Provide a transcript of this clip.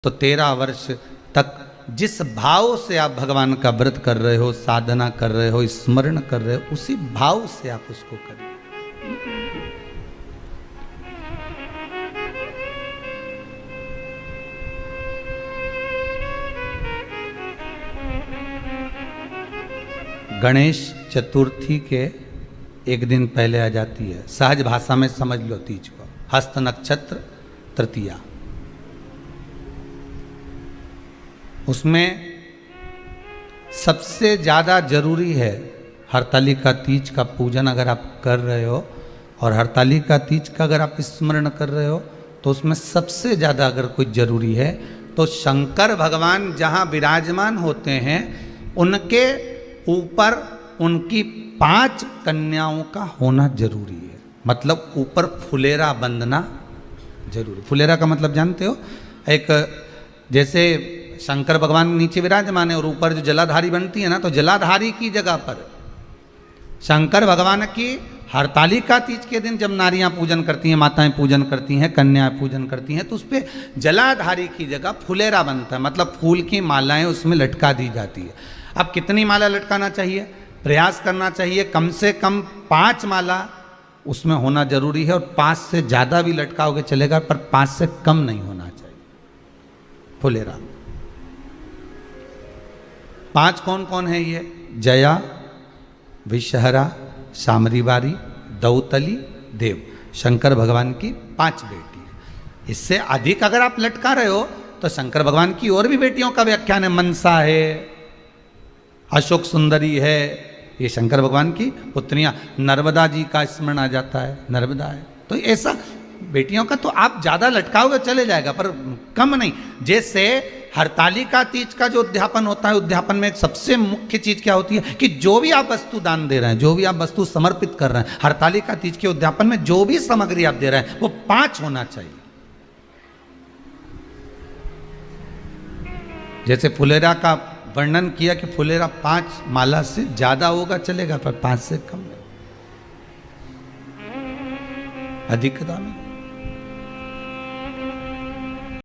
तो 13 वर्ष तक जिस भाव से आप भगवान का व्रत कर रहे हो, साधना कर रहे हो, स्मरण कर रहे हो, उसी भाव से आप उसको करें। गणेश चतुर्थी के एक दिन पहले आ जाती है। सहज भाषा में समझ लो तीज को, हस्त नक्षत्र तृतीया। उसमें सबसे ज़्यादा जरूरी है हरतालिका तीज का पूजन अगर आप कर रहे हो, और हरतालिका तीज का अगर आप स्मरण कर रहे हो, तो उसमें सबसे ज़्यादा अगर कोई जरूरी है तो शंकर भगवान जहाँ विराजमान होते हैं उनके ऊपर उनकी 5 कन्याओं का होना जरूरी है। मतलब ऊपर फुलेरा बंधना जरूरी। फुलेरा का मतलब जानते हो? एक जैसे शंकर भगवान नीचे विराजमान है और ऊपर जो जलाधारी बनती है ना, तो जलाधारी की जगह पर शंकर भगवान की हरतालिका तीज के दिन जब नारियां पूजन करती हैं, माताएं पूजन करती हैं, कन्याएं पूजन करती हैं, तो उस पर जलाधारी की जगह फुलेरा बनता है। मतलब फूल की मालाएं उसमें लटका दी जाती है। अब कितनी माला लटकाना चाहिए? प्रयास करना चाहिए कम से कम 5 माला उसमें होना जरूरी है, और 5 से ज़्यादा भी लटकाओगे चलेगा, पर 5 से कम नहीं होना चाहिए फुलेरा। 5 कौन कौन है ये? जया, विषहरा, सामरीवारी, दौतली, देव। शंकर भगवान की 5 बेटी है। इससे अधिक अगर आप लटका रहे हो तो शंकर भगवान की और भी बेटियों का व्याख्यान है। मनसा है, अशोक सुंदरी है, ये शंकर भगवान की पुत्रियां। नर्मदा जी का स्मरण आ जाता है, नर्मदा है। तो ऐसा बेटियों का तो आप ज़्यादा लटकाओगे चले जाएगा, पर कम नहीं। जैसे हरतालिका तीज का जो उद्यापन होता है, उद्यापन में सबसे मुख्य चीज़ क्या होती है कि जो भी आप वस्तु दान दे रहे हैं, जो भी आप वस्तु समर्पित कर रहे हैं, हरतालिका तीज के उद्यापन में जो भी सामग्री आप दे रहे हैं वो 5 होना चाहिए। जैसे फुलेरा का वर्णन किया कि फुलेरा 5 माला से ज़्यादा होगा चलेगा, पर 5 से कम नहीं, अधिकता में।